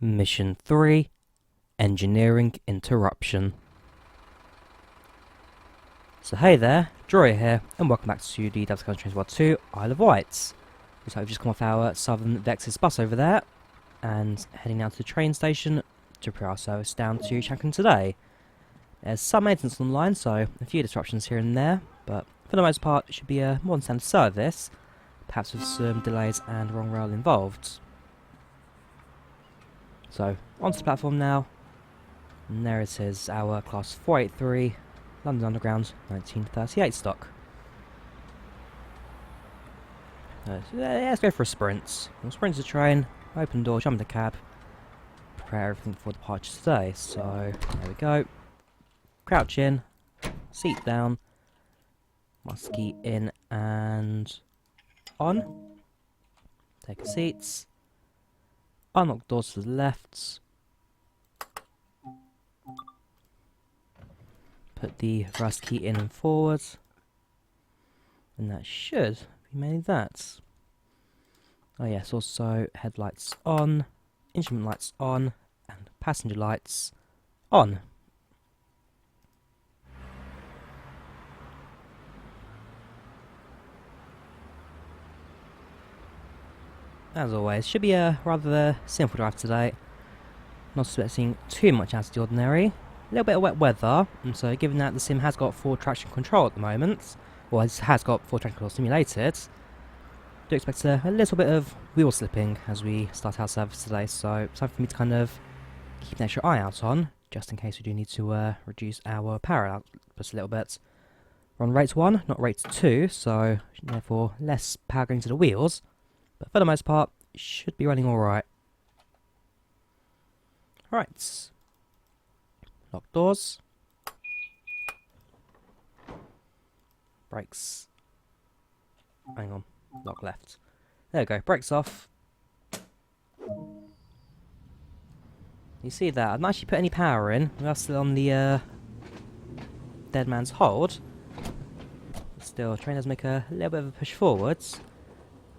Mission 3, Engineering Interruption. So hey there, Drawyah here, and welcome back to the Delta Trains World 2, Isle of Wight. Looks like we've just come off our Southern Vexis bus over there, and heading down to the train station to prepare our service down to Shanklin today. There's some maintenance on the line, so a few disruptions here and there, but for the most part it should be a more than standard service, perhaps with some delays and wrong rail involved. So, onto the platform now, and there it is, our Class 483, London Underground, 1938 stock. Let's go for a sprint. We'll sprint to the train, open the door, jump in the cab, prepare everything for departure today. So, there we go. Crouch in, seat down, muskie in and on. Take a seat. Unlock doors to the left. Put the rust key in and forward. And that should be mainly that. Oh yes, also headlights on, instrument lights on, and passenger lights on. As always, should be a rather simple drive today. Not expecting too much out of the ordinary. A little bit of wet weather, and so given that the sim has got full traction control at the moment, or has got full traction control simulated, do expect a little bit of wheel slipping as we start our service today, so something for me to kind of keep an extra eye out on, just in case we do need to reduce our power output a little bit. We're on rate 1, not rate 2, so therefore less power going to the wheels. But for the most part, it should be running alright. Right. Lock doors. Brakes. Hang on. Lock left. There we go. Brakes off. You see that? I haven't actually put any power in. We are still on the dead man's hold. Still, train does make a little bit of a push forwards.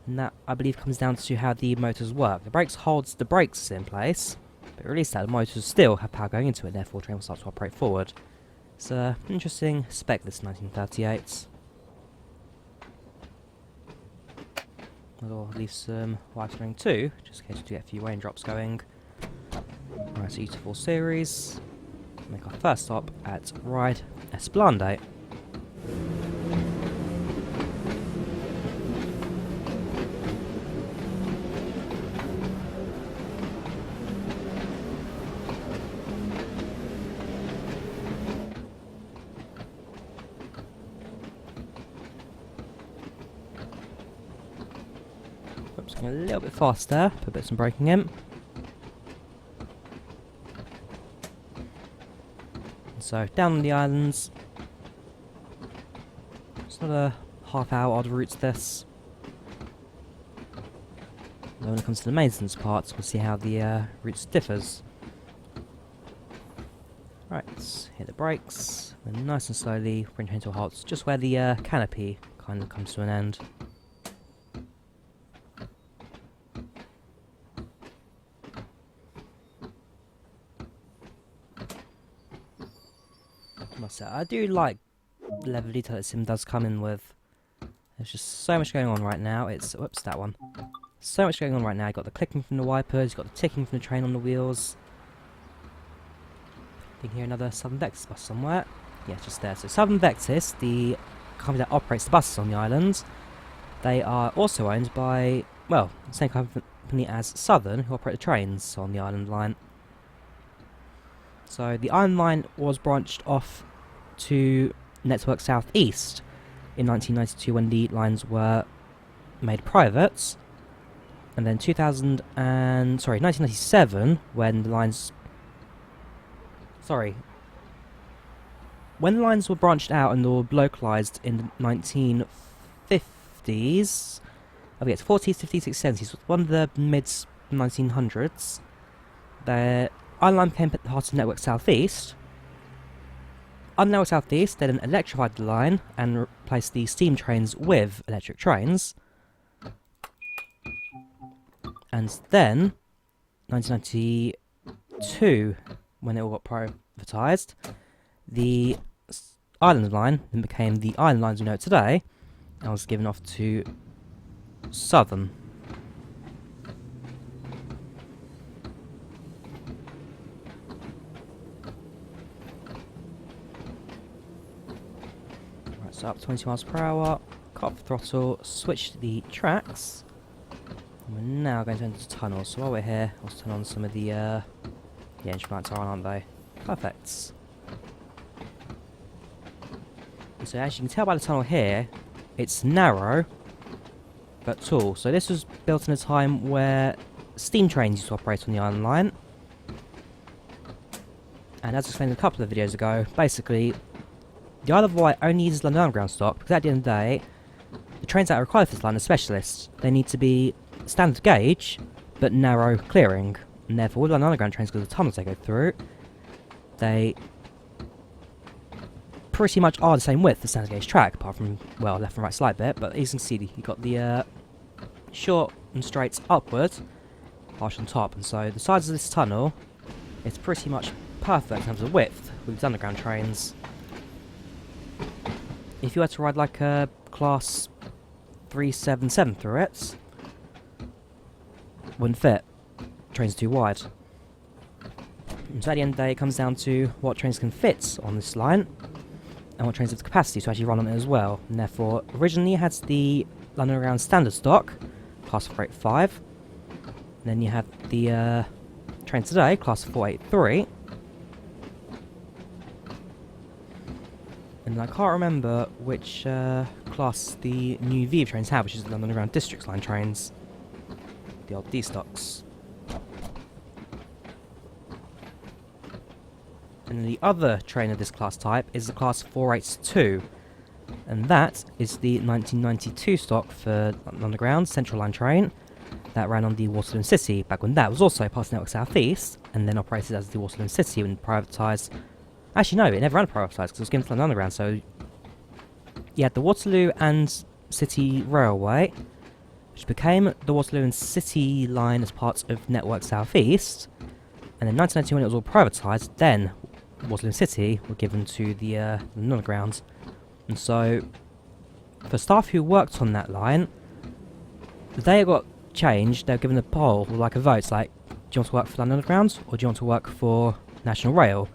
And that, I believe, comes down to how the motors work. The brakes holds the brakes in place, but release that, the motors still have power going into it, therefore the train will start to operate forward. It's an interesting spec, this 1938. I'll leave some wire string too, just in case we do get a few raindrops going. Right, so U24 series. Make our first stop at Ryde Esplanade. Oops, going a little bit faster, put a bit some braking in. So, down on the islands. It's not a half-hour odd route this. Then when it comes to the maintenance parts, we'll see how the route differs. Right, hit the brakes, and nice and slowly bring train to a halt, just where the canopy kind of comes to an end. I do like the level of detail that sim does come in with. There's just so much going on right now. It's whoops, that one. So much going on right now. You've got the clicking from the wipers, you've got the ticking from the train on the wheels. I think here another Southern Vexis bus somewhere. Yeah, just there. So Southern Vexis, the company that operates the buses on the island, they are also owned by, well, the same company as Southern, who operate the trains on the island line. So the island line was branched off to Network South East in 1992 when the lines were made private, and then 1997 when the lines were branched out and were localised in the 1950s. I forget, 40s, 50s, 60s, 70s, one of the mid 1900s. The island line became part of Network South East. On Network South East, they then electrified the line and replaced the steam trains with electric trains. And then 1992, when it all got privatised, the Island Line then became the Island Lines we know today, and was given off to Southern. Right, so up 20 miles per hour, cut off the throttle, switch to the tracks. And we're now going to enter the tunnel, so while we're here, let's turn on some of the engine lights are on, aren't they? Perfect. So as you can tell by the tunnel here, it's narrow, but tall. So this was built in a time where steam trains used to operate on the Island Line. And as explained a couple of videos ago, basically, the Isle of Wight only uses London Underground stock, because at the end of the day, the trains that are required for this line are specialists. They need to be standard gauge, but narrow clearing. And therefore, with London Underground trains, because the tunnels they go through, they pretty much are the same width as standard gauge track, apart from, well, left and right slight bit. But as you can see, you've got the short and straight upward, harsh on top. And so the size of this tunnel is pretty much perfect in terms of width with these underground trains. If you were to ride like a class 377 through it, wouldn't fit. Train's too wide. And so at the end of the day, it comes down to what trains can fit on this line, and what trains have the capacity to actually run on it as well. And therefore, originally you had the London Underground standard stock, class 485. And then you had the train today, class 483. And I can't remember which class the new V trains have, which is the London Underground Districts line trains. The old D-stocks. And the other train of this class type is the class 482, and that is the 1992 stock for London Underground Central Line train that ran on the Waterloo and City, back when that was also part of Network South East, and then operated as the Waterloo and City when privatised. Actually no, it never ran privatised because it was given to London Underground, so you had the Waterloo and City Railway, which became the Waterloo and City line as part of Network South East, and in 1992 when it was all privatised, then Waterloo and City were given to the London Underground. And so, for staff who worked on that line, the day it got changed, they were given a poll, or like a vote, like, do you want to work for London Underground, or do you want to work for National Rail?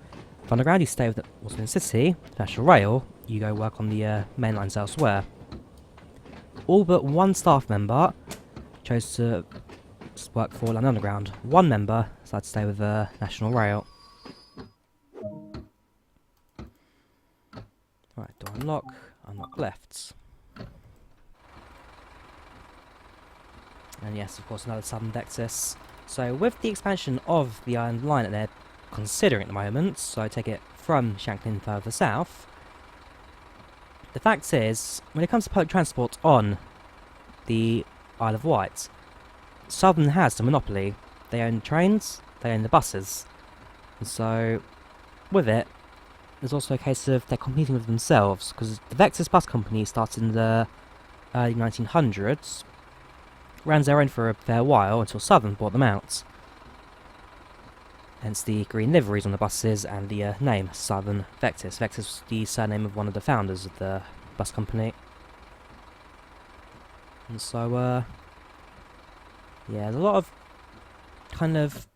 For Underground, you stay with Waterloo and City. National Rail, you go work on the main lines elsewhere. All but one staff member chose to work for London Underground. One member decided to stay with National Rail. Right, door unlock left. And yes, of course, another Southern Dexis. So with the expansion of the Island Line that they're considering at the moment, so I take it from Shanklin further south, the fact is, when it comes to public transport on the Isle of Wight, Southern has the monopoly. They own the trains, they own the buses. And so, with it, there's also a case of they're competing with themselves, because the Vexus Bus Company started in the early 1900s, ran their own for a fair while until Southern bought them out. Hence the green liveries on the buses and the name Southern Vexus. Vexus was the surname of one of the founders of the bus company. And so, yeah, there's a lot of kind of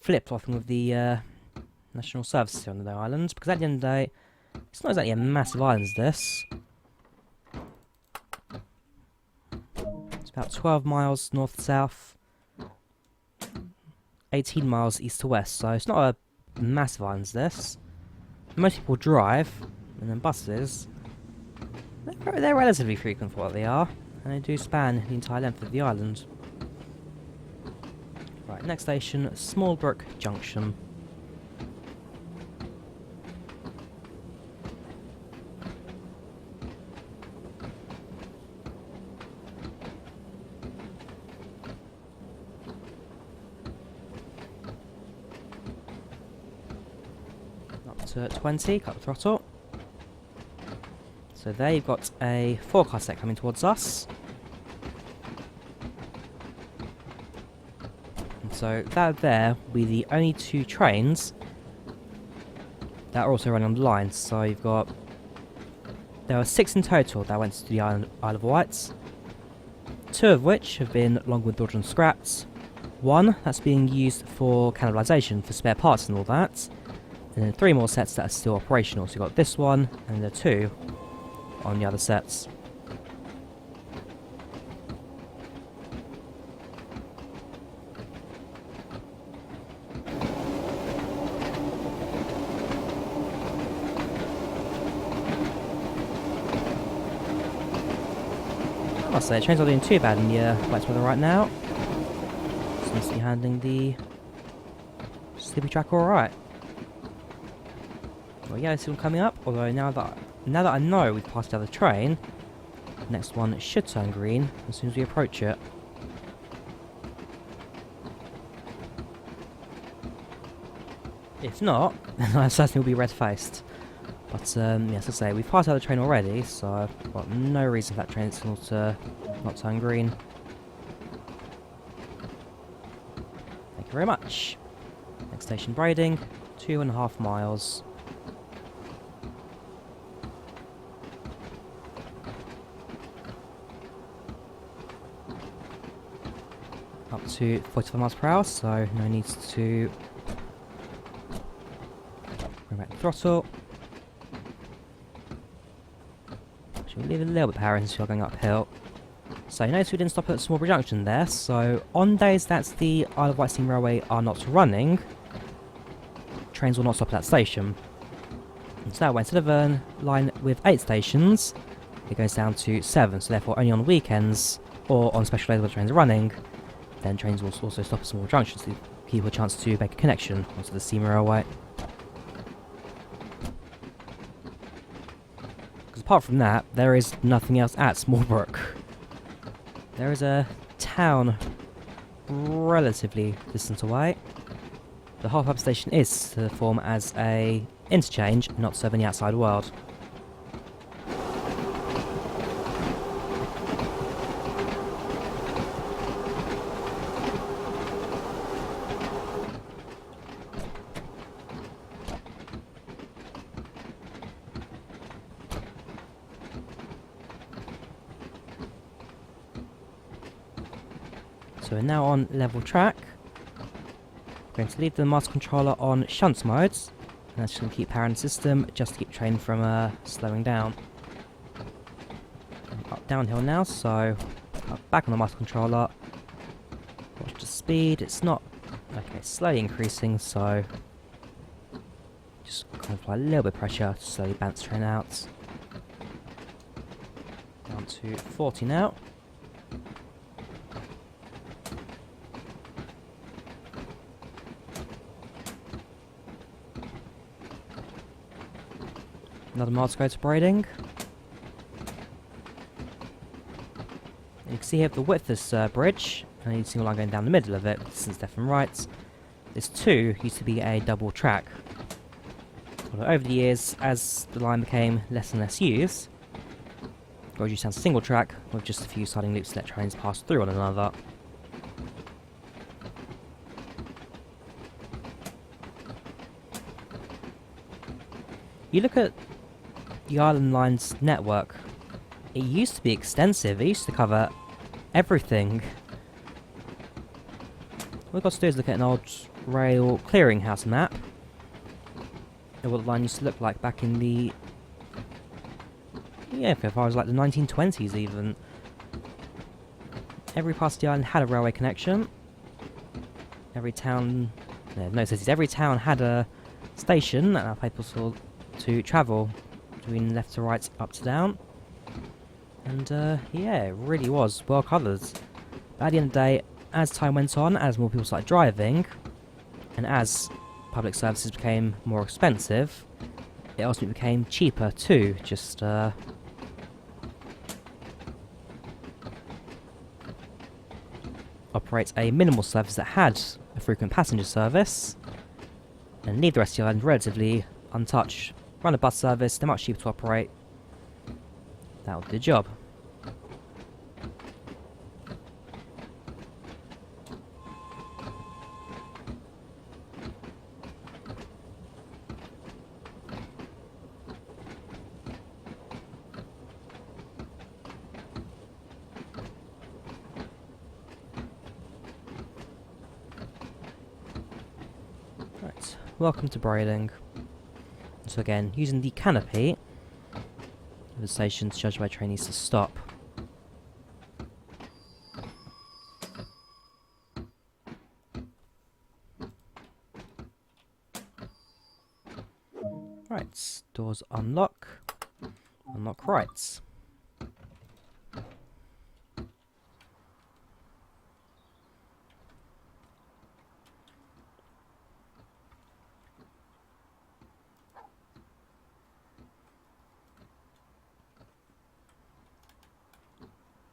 flip-flopping with the national services here on the island, because at the end of the day, it's not exactly a massive island as this. It's about 12 miles north-south, 18 miles east to west, so it's not a massive island as this. Most people drive, and then buses, they're relatively frequent for what they are, and they do span the entire length of the island. Right, next station, Smallbrook Junction. To 20, cut the throttle. So there you've got a 4-car set coming towards us. So that there will be the only 2 trains that are also running on the line. So you've got... There are 6 in total that went to the Isle of Wight. 2 of which have been long windowed and scrapped. 1 that's being used for cannibalisation, for spare parts and all that. And then 3 more sets that are still operational. So you've got this one, and the 2 on the other sets. I must say, trains aren't doing too bad in the wet weather right now. Seems to be handling the sleepy track alright. Well, yeah, this one coming up, although now that I know we've passed the other train, the next one should turn green as soon as we approach it. If not, then I certainly will be red-faced. But, yes, as I say, we've passed the other train already, so I've got no reason for that train signal to not turn green. Thank you very much. Next station, Brading, 2.5 miles. Up to 45 miles per hour, so no need to bring back the throttle. Should we leave a little bit of power in since we are going uphill? So you notice we didn't stop at Smallbury Junction there, so on days that the Isle of Wight Steam Railway are not running, trains will not stop at that station. And so that way, instead of a line with 8 stations, it goes down to 7, so therefore only on weekends or on special days where the trains are running, then trains will also stop at Smallbury Junction to give people a chance to make a connection onto the Steam Railway. Because apart from that, there is nothing else at Smallbrook. There is a town relatively distant away. The whole pub station is to form as a interchange, not serving the outside world. So we're now on level track. We're going to leave the master controller on shunt modes, and that's just going to keep powering the system just to keep the train from slowing down. Up downhill now, so back on the master controller. Watch the speed, it's not... Okay, it's slowly increasing, so just kind of apply a little bit of pressure to slowly bounce the train out. Down to 40 now. Another mile to go to Brading. You can see here the width of this bridge, and you can see a line going down the middle of it, distance left and right. This 2 used to be a double track. Although over the years, as the line became less and less used, it got reduced down to single track, with just a few siding loops to let trains pass through one another. You look at the Island Line's network, it used to be extensive, it used to cover everything. What we've got to do is look at an old rail clearinghouse map of what the line used to look like back in the... yeah, if I was like the 1920s even. Every part of the island had a railway connection. Every town... no cities, every town had a station that allowed people to travel between left to right, up to down. And yeah, it really was well covered. But at the end of the day, as time went on, as more people started driving, and as public services became more expensive, it ultimately became cheaper too. Just operate a minimal service that had a frequent passenger service, and leave the rest of the island relatively untouched. Run a bus service, they're much cheaper to operate. That will do the job. welcome to braiding. So again, using the canopy of the station to judge where train needs to stop. Right, doors unlock. Unlock rights.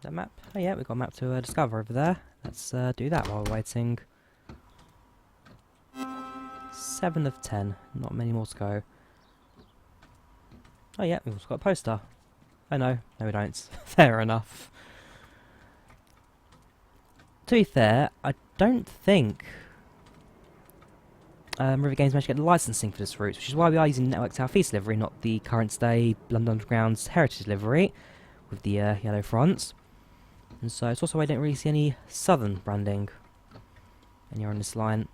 That map? Oh yeah, we've got a map to discover over there. Let's do that while we're waiting. 7 of 10. Not many more to go. Oh yeah, we've also got a poster. Oh no, no we don't. Fair enough. To be fair, I don't think Rivet Games managed to get the licensing for this route, which is why we are using Network South East livery, not the current day London Underground's Heritage livery with the yellow fronts. And so it's also why I didn't really see any southern branding when you're on this line.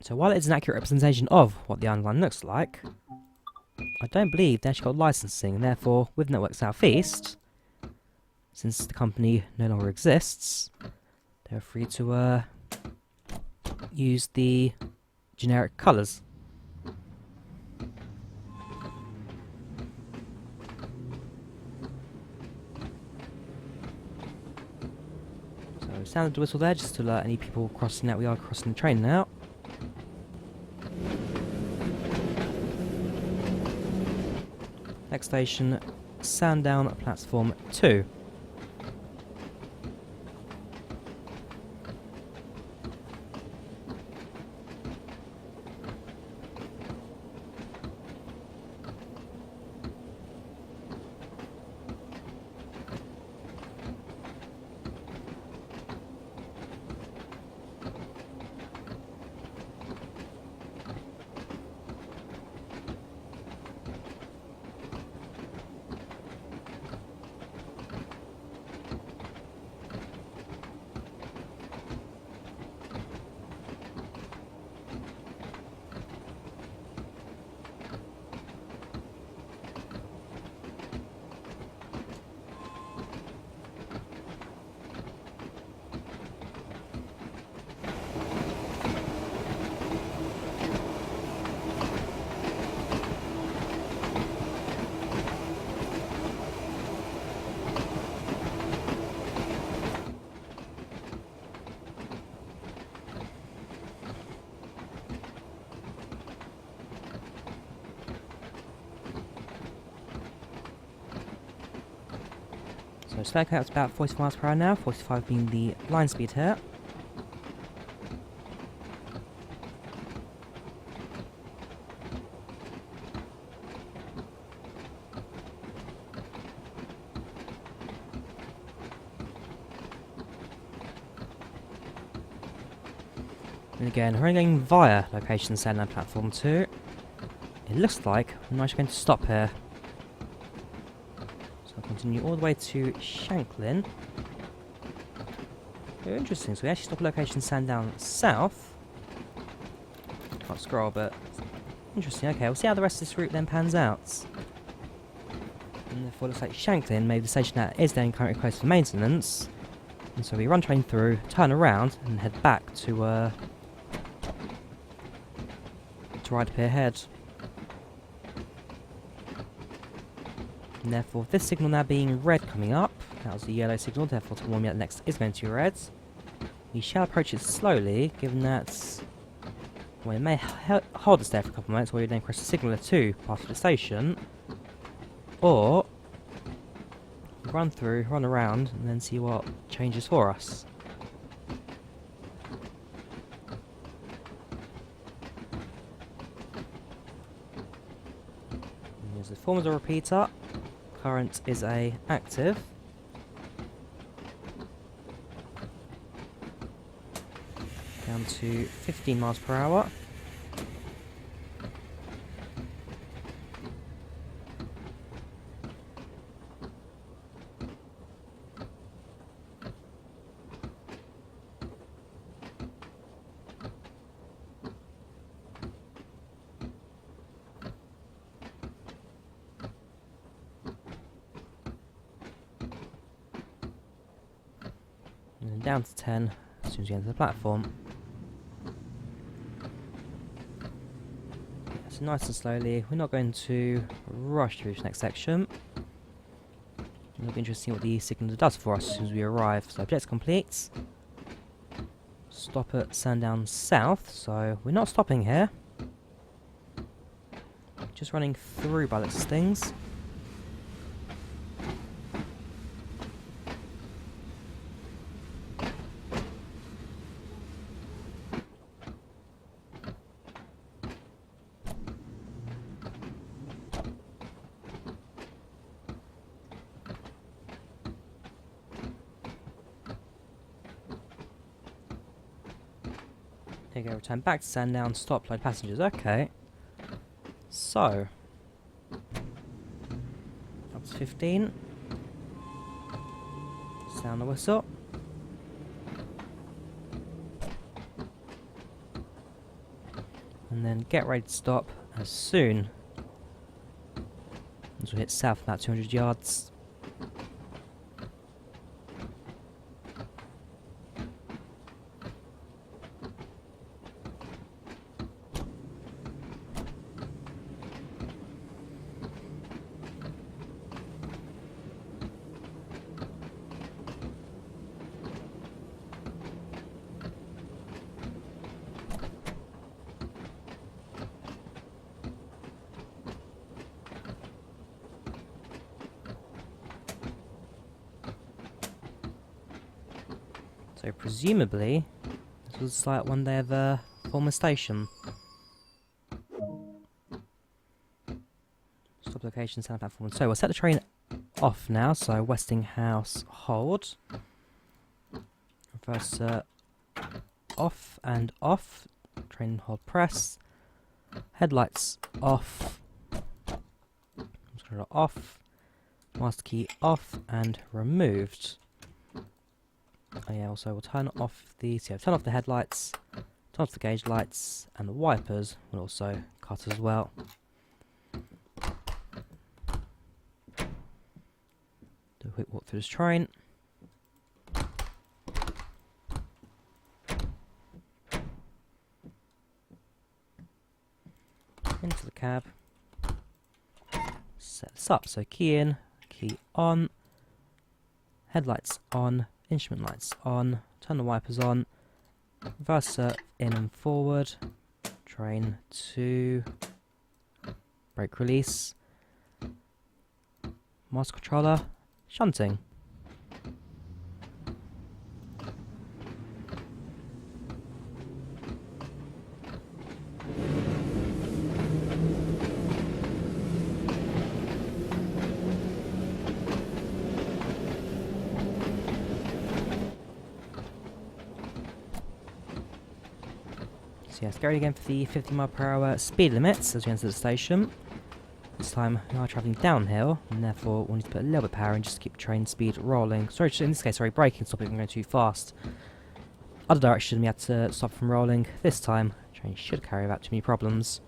So while it is an accurate representation of what the Iron Line looks like, I don't believe they actually got licensing, and therefore with Network South East, since the company no longer exists, they're free to use the generic colours. So sounded the whistle there just to alert any people crossing that we are crossing the train now. Next station, Sandown platform 2. So spec out's about 45 miles per hour now, 45 being the line speed here. And again, we're going via location Sandown platform 2. It looks like we're not actually going to stop here. So I'll continue all the way to Shanklin. Very interesting, so we actually stop at location Sandown south. Can't scroll, but interesting. Okay, we'll see how the rest of this route then pans out. And therefore it looks like Shanklin, maybe the station that is then currently closed for maintenance. And so we run train through, turn around, and head back to Ryde Pier Head. And therefore, this signal now being red coming up, that was the yellow signal, therefore to warn me that next is going to be red. We shall approach it slowly, given that, well, it may hold us there for a couple of minutes while you then press the signaller to pass the station, or run through, run around, and then see what changes for us. Here's the form as a repeater. Current is a active. Down to 15 miles per hour. And then down to 10 as soon as you enter the platform. Yeah, so nice and slowly. We're not going to rush through this next section. It'll be interesting what the signal does for us as soon as we arrive. So objective complete. Stop at Sandown South, so we're not stopping here. Just running through by the looks of things. Here we go, return back to Sandown, stop, load passengers, okay. So, up to 15. Sound the whistle. And then get ready to stop as soon as we hit south about 200 yards. So presumably, this was like one day of a former station. Stop location, sound platform. So we'll set the train off now. So Westinghouse hold. Reverse off and off. Train hold press. Headlights off. Controller off. Master key off and removed. Oh yeah, also we'll turn off the headlights, turn off the gauge lights, and the wipers will also cut as well. Do a quick walk through this train. Into the cab. Set this up, so key in, key on, headlights on, instrument lights on, turn the wipers on, reverser in and forward, train 2, brake release, master controller, shunting. So yes, go again for the 50 mph speed limits as we enter the station. This time we are travelling downhill, and therefore we'll need to put a little bit of power in just to keep train speed rolling. Sorry, in this case, braking, stop it from going too fast. Other direction we had to stop from rolling. This time, the train should carry without too many problems.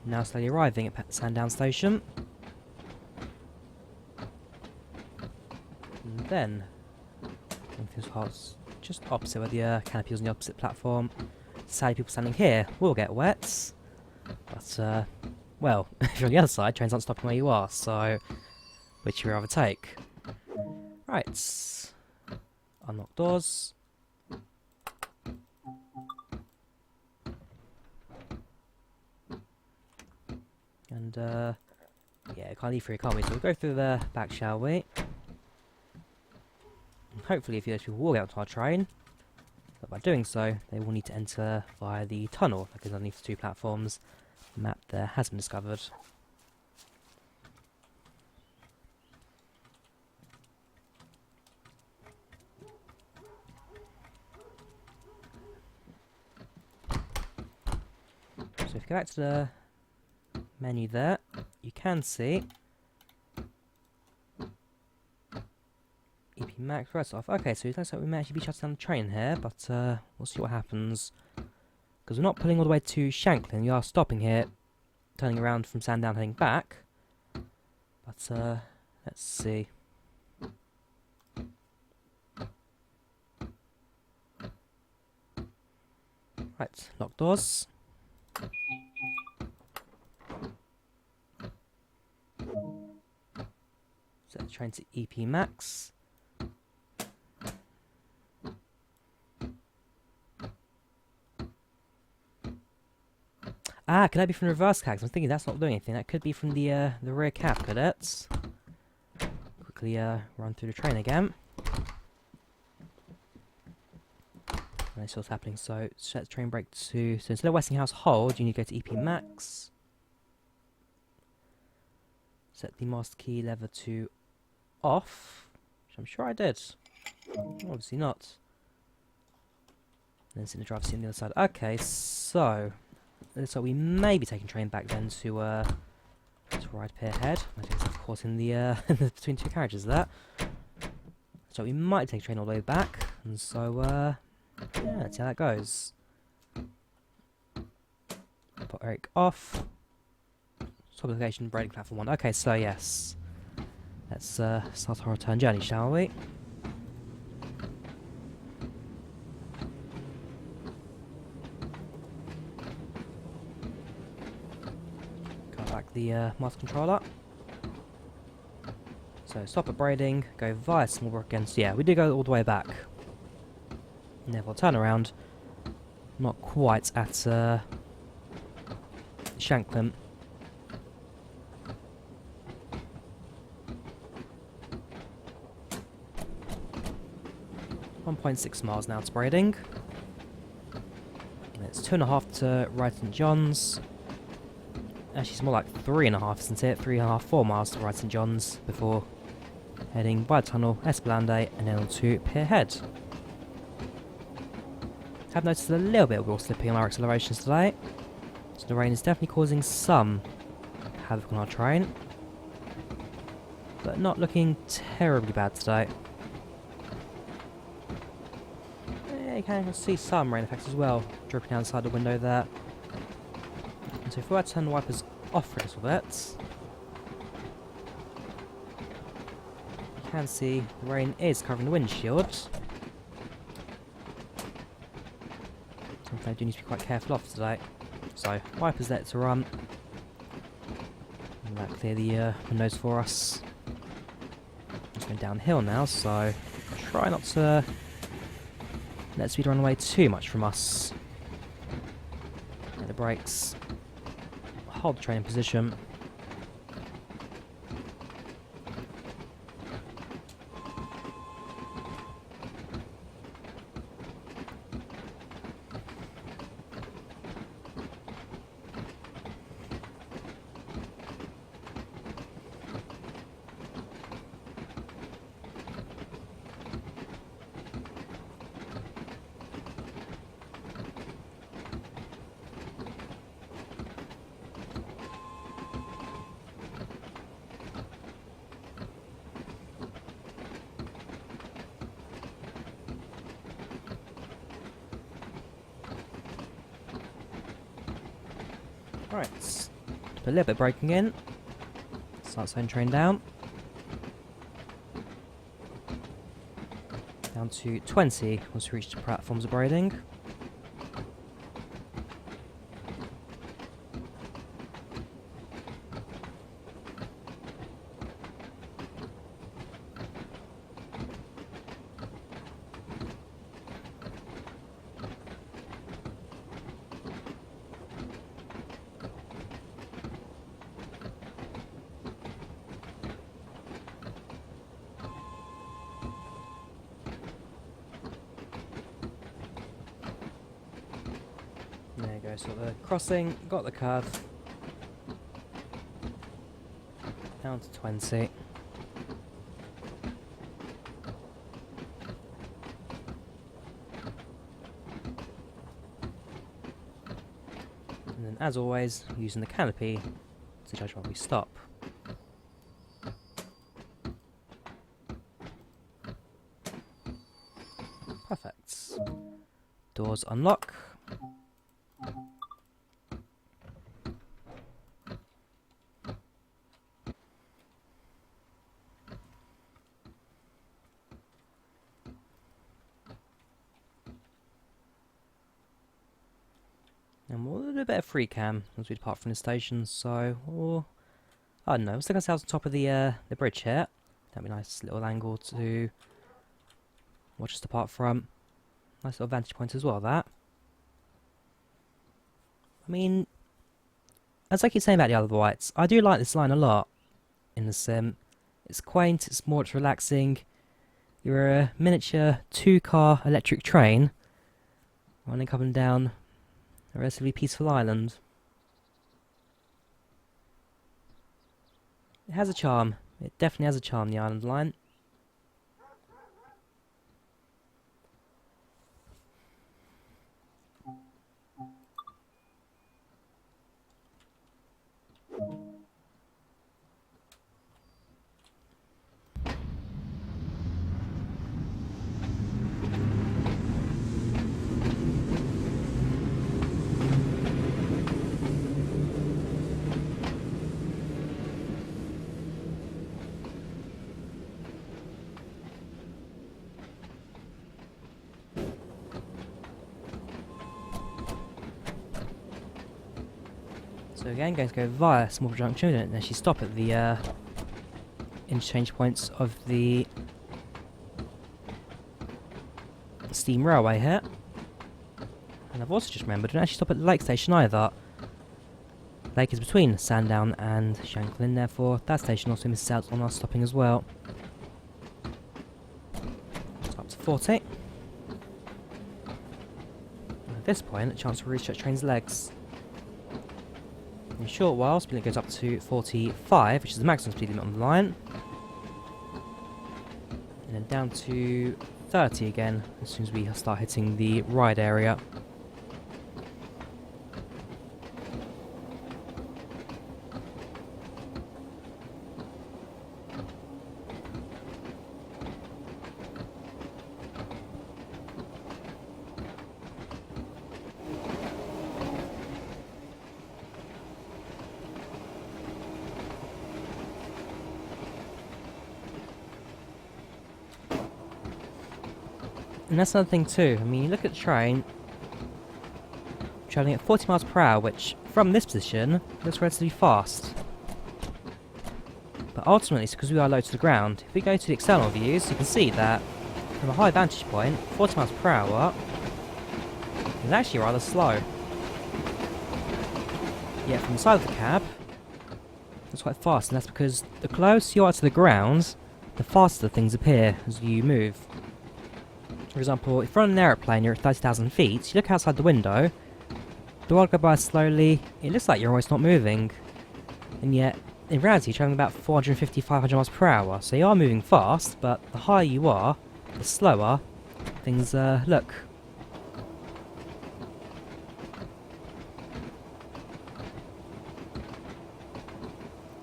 Now slowly arriving at Sandown Station. And then, this halts just opposite where the canopy is on the opposite platform. Sadly, people standing here will get wet. But, well, if you're on the other side, trains aren't stopping where you are, so which you rather take? Right. Unlock doors. And, yeah, can't leave free, can't we? So we'll go through the back, shall we? And hopefully, if you people will get onto our train, but by doing so, they will need to enter via the tunnel that is underneath the 2 platforms. The map there has been discovered. So if you go back to the menu there, you can see EP Max, first off. Okay, so it looks like we may actually be shutting down the train here, but we'll see what happens. Because we're not pulling all the way to Shanklin, we are stopping here, turning around from Sandown, heading back. But let's see. Right, lock doors. Set the train to EP Max. Ah, could that be from the reverse cab? I'm thinking that's not doing anything. That could be from the rear cab, could it? Quickly run through the train again. And that's what's happening. So set the train brake to... So instead of Westinghouse hold, you need to go to EP Max. Set the master key lever to off, which I'm sure I did. Obviously not. And then sit in the driver's seat on the other side. Okay, so we may be taking train back then to Ryde Pier Head. I think it's of course in the between two carriages there. So we might take train all the way back, and so yeah, let's see how that goes. Put Eric off. Stop location, braking platform 1. Okay, so yes. Let's start our return journey, shall we? Cut back the master controller. So stop at Brading, go via Smallbrook again. So yeah, we did go all the way back. Therefore, turn around. Not quite at Shanklin. 1.6 miles now to Brading. It's 2.5 to Ryde St John's. Actually, it's more like 3.5, isn't it? 3.5, 4 miles to Ryde St John's before heading by tunnel, Esplanade, and then on to Pier Head. I've noticed a little bit of wheel slipping on our accelerations today, so the rain is definitely causing some havoc on our train, but not looking terribly bad today. You can see some rain effects as well, dripping down inside the window there. And so if we were to turn the wipers off for a little bit, you can see the rain is covering the windshield. Something I do need to be quite careful of today. So, wipers let to run. And that clear the windows for us. It's going downhill now, so try not to let speed run away too much from us. Let the brakes. Hold the train in position. Right, put a little bit of braking in. Start slowing train down. Down to 20 once we reach the platforms of Brading. There you go, so the crossing, got the curve. Down to 20. And then as always, using the canopy to judge where we stop. Perfect. Doors unlock. And we'll do a bit of free cam as we depart from the station, so I don't know, let's look ourselves on top of the bridge here. That'd be a nice little angle to watch us depart from. Nice little vantage point as well, that. I mean, as I keep saying about the Isle of Wight, I do like this line a lot in the sim. It's quaint, it's more relaxing. You're a miniature 2-car electric train running up and down a relatively peaceful island. It has a charm. It definitely has a charm, the island line. So again, going to go via Small Junction and actually stop at the interchange points of the steam railway here. And I've also just remembered, I don't actually stop at the lake station either. Lake is between Sandown and Shanklin, therefore that station also misses out on us stopping as well. So up to 40. And at this point, a chance to restretch train's legs. In a short while, speed limit goes up to 45, which is the maximum speed limit on the line. And then down to 30 again, as soon as we start hitting the Ryde area. And that's another thing too, I mean, you look at the train travelling at 40 miles per hour, which from this position looks relatively fast. But ultimately it's because we are low to the ground. If we go to the external views, you can see that from a high vantage point, 40 miles per hour is actually rather slow. Yet from the side of the cab, it's quite fast, and that's because the closer you are to the ground, the faster things appear as you move. For example, if you're on an aeroplane, you're at 30,000 feet, you look outside the window, the world goes by slowly, it looks like you're almost not moving. And yet, in reality, you're travelling about 450, 500 miles per hour, so you are moving fast, but the higher you are, the slower things look.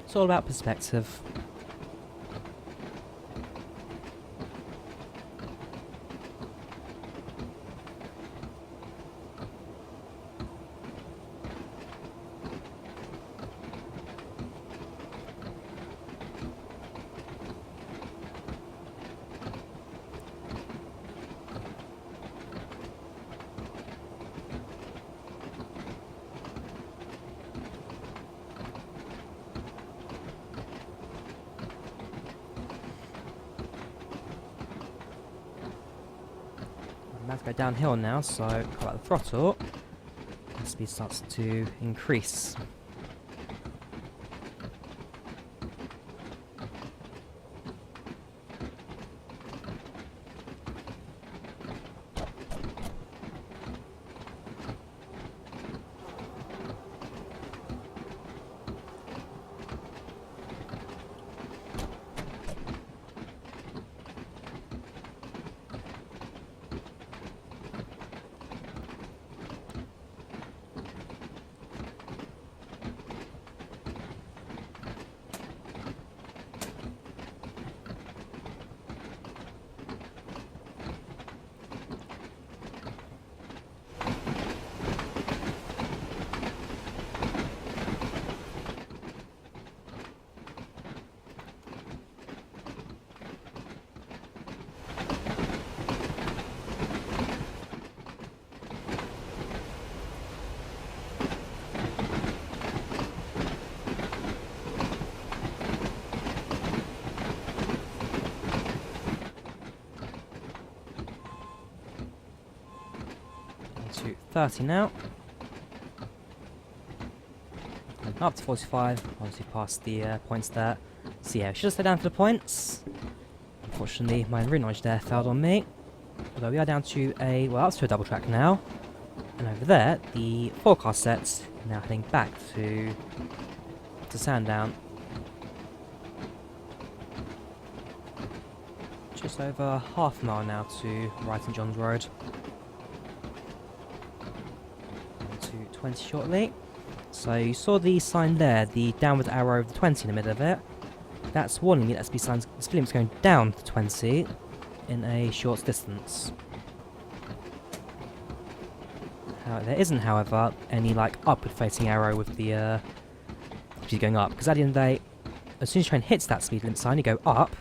It's all about perspective. I'm about to go downhill now, so cut out the throttle. The speed starts to increase. to 30 now. And up to 45 once we pass the points there. So yeah, we should have stayed down for the points. Unfortunately, my route knowledge there failed on me. Although we are down to a, well, that's to a double track now. And over there, the forecast sets now heading back to Sandown. Just over half a mile now to Ryde St John's Road. To 20 shortly. So you saw the sign there, the downward arrow of the 20 in the middle of it. That's warning me that the speed limit's going down to 20 in a short distance. There isn't, however, any like upward facing arrow with the speed going up, because at the end of the day, as soon as the train hits that speed limit sign, you go up,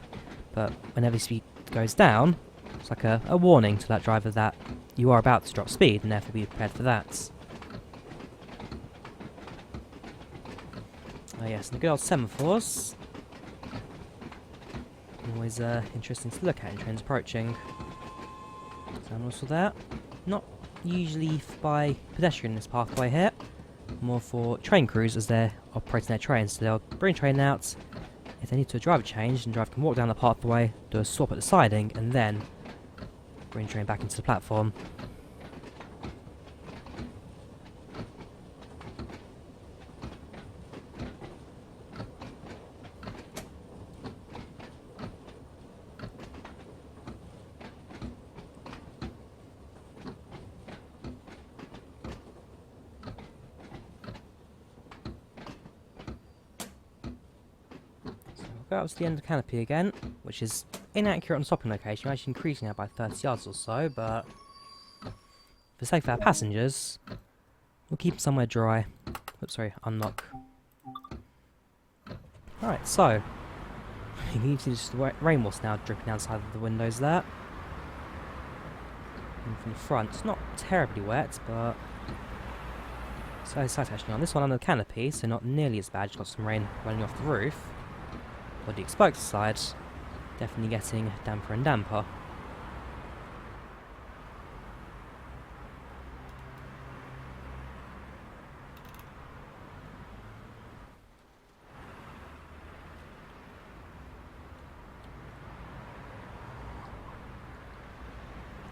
but whenever the speed goes down, it's like a warning to that driver that you are about to drop speed, and therefore be prepared for that. Oh yes, and the good old semaphores. Always interesting to look at in trains approaching. So and also there, not usually by pedestrian this pathway here, more for train crews as they're operating their trains. So they'll bring a train out, if they need to drive a change, and the driver can walk down the pathway, do a swap at the siding, and then bring the train back into the platform. That was the end of the canopy again, which is inaccurate on the stopping location. We're actually increasing it by 30 yards or so, but for the sake of our passengers, we'll keep them somewhere dry. Oops, sorry, unlock. Alright, so you can see just the rainwater now dripping down the side of the windows there. And from the front, it's not terribly wet, but it's actually on this one under the canopy, so not nearly as bad. Just got some rain running off the roof. On the exposed side, definitely getting damper and damper.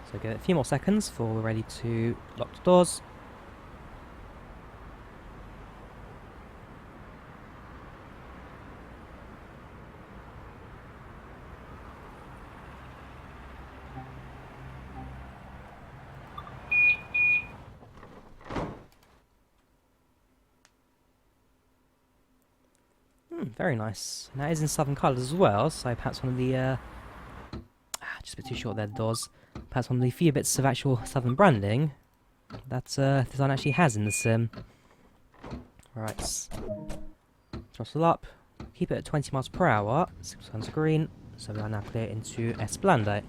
So give it a few more seconds before we're ready to lock the doors. Very nice. And that is in southern colours as well, so perhaps one of the just a bit too short there, the doors. Perhaps one of the few bits of actual southern branding that design actually has in the sim. Right. Throttle up. Keep it at 20 miles per hour. 6 signs of green. So we are now clear into Esplande.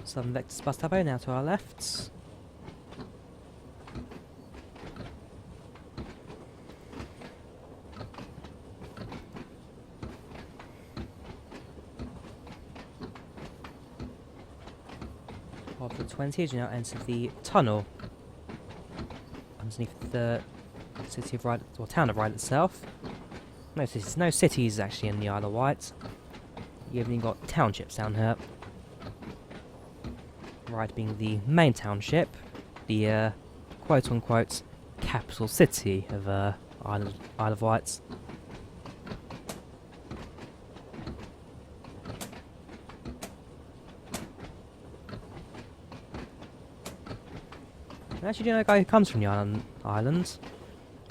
Southern Vector's bus depot now to our left. After 20, as you now enter the tunnel underneath the city of Ryde, or town of Ryde itself. No cities actually in the Isle of Wight. You've even got townships down here. Ryde being the main township, the quote-unquote capital city of Isle of Wight. I actually do know a guy who comes from the island.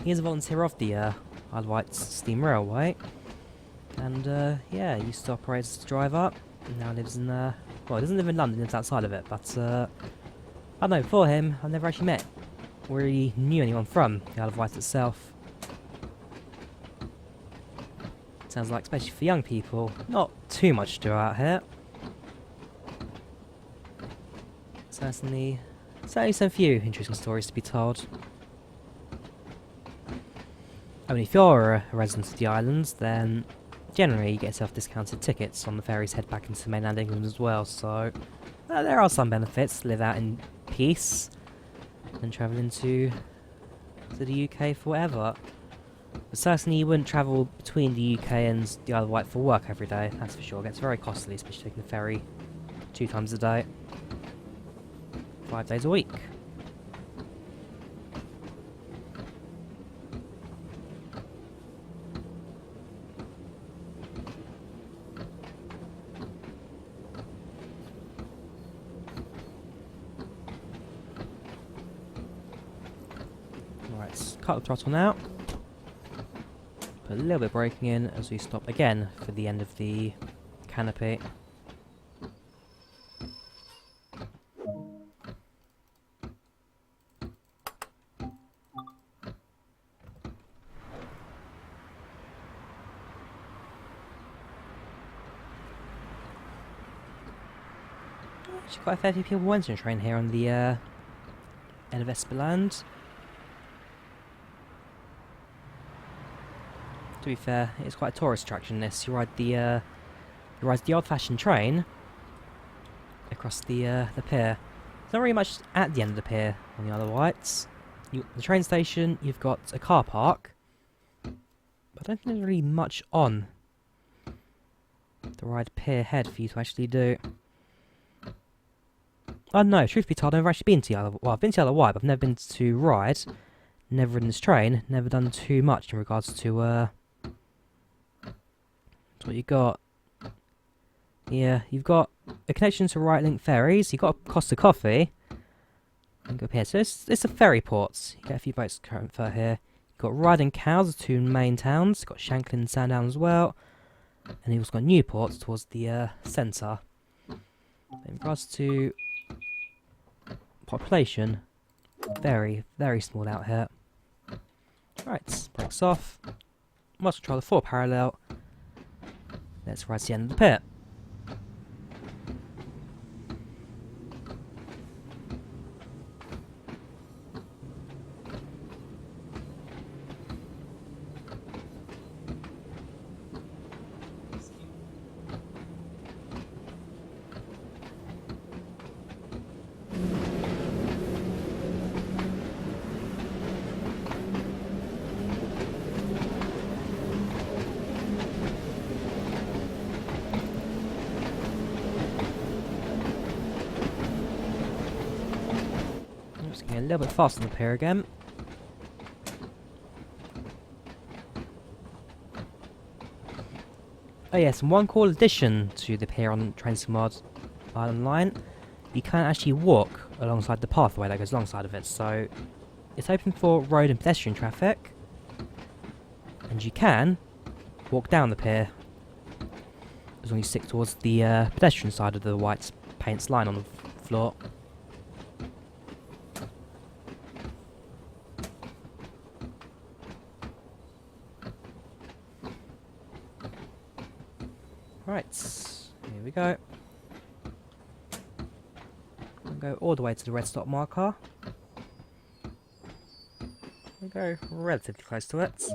He is a volunteer of the Isle of Wight Steam Railway, and yeah, he used to operate as a driver, and now lives in well, he doesn't live in London, he lives outside of it, but I don't know, before him, I've never actually met or really knew anyone from the Isle of Wight itself. Sounds like, especially for young people, not too much to do out here. Certainly some few interesting stories to be told. I mean, if you're a resident of the islands, then generally you get yourself discounted tickets on the ferries head back into mainland England as well, so there are some benefits to live out in peace and travel into the UK forever. But certainly you wouldn't travel between the UK and the Isle of Wight for work every day, that's for sure. It gets very costly, especially taking the ferry 2 times a day, 5 days a week. Alright, cut the throttle now. Put a little bit of braking in as we stop again for the end of the canopy. Actually, quite a fair few people went to train here on the end of Esperland. To be fair, it's quite a tourist attraction. This you ride the old-fashioned train across the pier. There's not really much at the end of the pier on the Isle of Wight. The train station, you've got a car park, but I don't think there's really much on the Ryde Pier Head for you to actually do. Oh no, truth be told, I've never actually been to the Isle of Wight. Well, I've been to the Isle of Wight, but I've never been to Ryde. Never ridden this train. Never done too much in regards to what you got. Yeah, you've got a connection to Right Link ferries. You've got a Costa Coffee. And go up here. So it's a ferry port. You get a few boats current for here. You've got Ryde and Cowes, the 2 main towns. You've got Shanklin and Sandown as well. And you've also got Newport towards the centre. In regards to population, very, very small out here. Right, brakes off. Must control the 4 parallel. Let's ride to the end of the pit. Just getting a little bit faster on the pier again. Oh yes, and one cool addition to the pier on Transmod Island Line, you can actually walk alongside the pathway that goes alongside of it, so it's open for road and pedestrian traffic, and you can walk down the pier as long as you stick towards the pedestrian side of the white paints line on the floor. Right, here we go. We'll go all the way to the red stop marker. We'll go relatively close to it.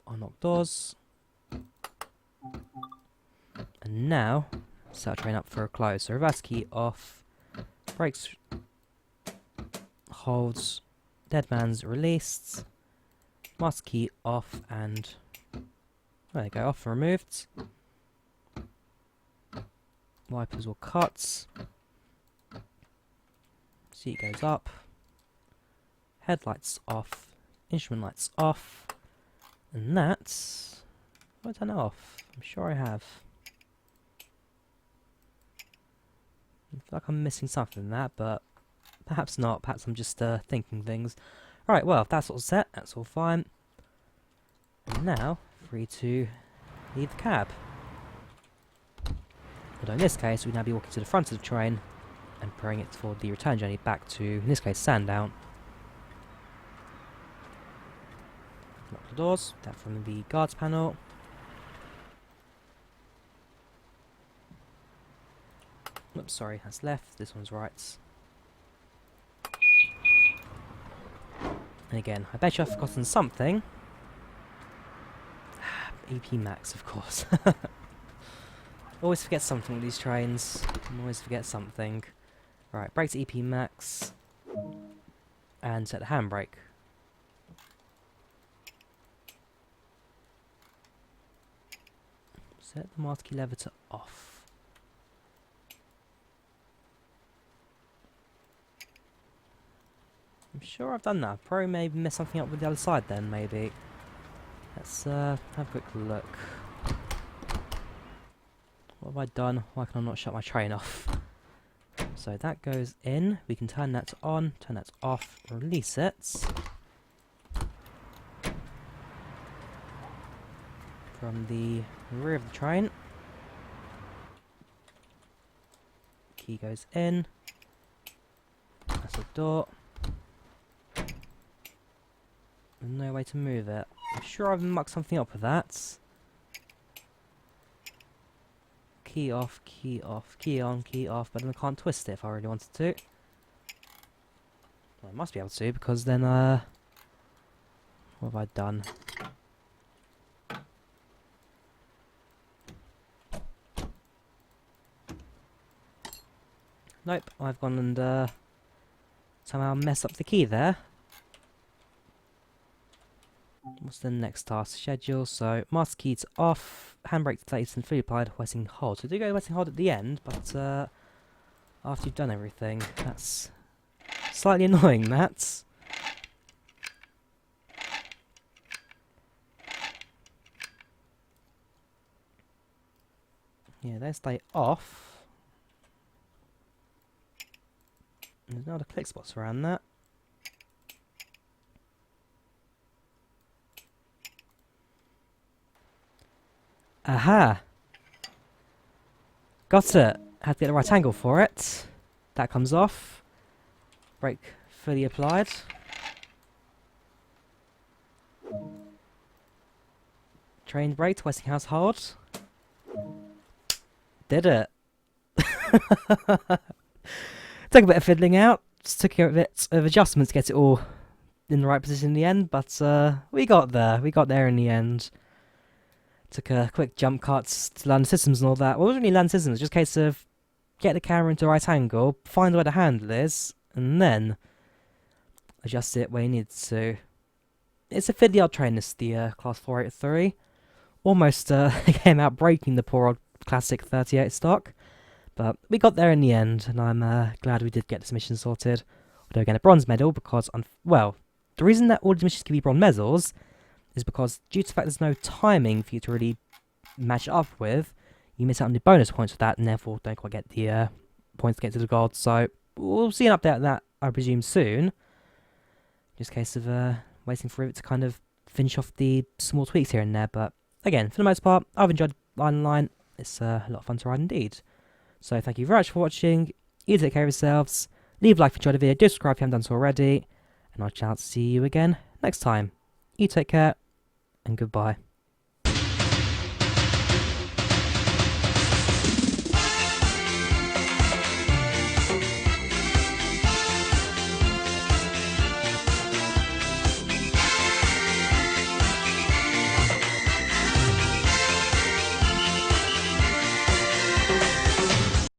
Unlock doors. And now, set our train up for a close. So reverse key off, brakes, holds, dead man's released, master key off, and there you go, off and removed. Wipers will cut. Seat goes up. Headlights off. Instrument lights off. And that's... Have I turned it off? I'm sure I have. I feel like I'm missing something in that, but perhaps not. Perhaps I'm just thinking things. Right, well, if that's all set, that's all fine. And now, free to leave the cab. Although in this case, we'd now be walking to the front of the train and preparing it for the return journey back to, in this case, Sandown. Lock the doors, that from the guards panel. Oops, sorry, that's left. This one's right. And again, I bet you I've forgotten something. EP Max, of course. Always forget something with these trains. Always forget something. Right, brake to EP Max. And set the handbrake. Set the marquee lever to off. I'm sure I've done that. Probably maybe messed something up with the other side then, maybe. Let's have a quick look. What have I done? Why can I not shut my train off? So that goes in. We can turn that on, turn that off, release it. From the rear of the train. Key goes in. That's the door. There's no way to move it. I'm sure I've mucked something up with that. Key off, key off, key on, key off, but then I can't twist it if I really wanted to. Well, I must be able to, because then, what have I done? Nope, I've gone and, somehow messed up the key there. What's the next task? Schedule. So, master key to off, handbrake to place and fully applied, wetting hold. So, do go wetting hold at the end, but after you've done everything, that's slightly annoying, that. Yeah, they stay off. There's no other click spots around that. Aha! Got it! Had to get the right angle for it. That comes off. Brake fully applied. Train brake to Westinghouse hold. Did it! Took a bit of fiddling out. Just took a bit of adjustments to get it all in the right position in the end, but we got there. We got there in the end. Took a quick jump cuts to land systems and all that. Well, it wasn't really land systems, it was just a case of get the camera into the right angle, find where the handle is, and then adjust it where you need to. It's a fiddly old train, this the Class 483. Almost came out breaking the poor old classic 38 stock. But we got there in the end, and I'm glad we did get this mission sorted. Although again, a bronze medal, because, well, the reason that all the missions can be bronze medals is because due to the fact there's no timing for you to really match it up with, you miss out on the bonus points for that, and therefore don't quite get the points to get to the gold. So we'll see an update on that, I presume, soon. Just a case of waiting for it to kind of finish off the small tweaks here and there. But again, for the most part, I've enjoyed Line and Line. It's a lot of fun to ride indeed. So thank you very much for watching. You take care of yourselves. Leave a like if you enjoyed the video. Do subscribe if you haven't done so already. And I'll see you again next time. You take care, and goodbye.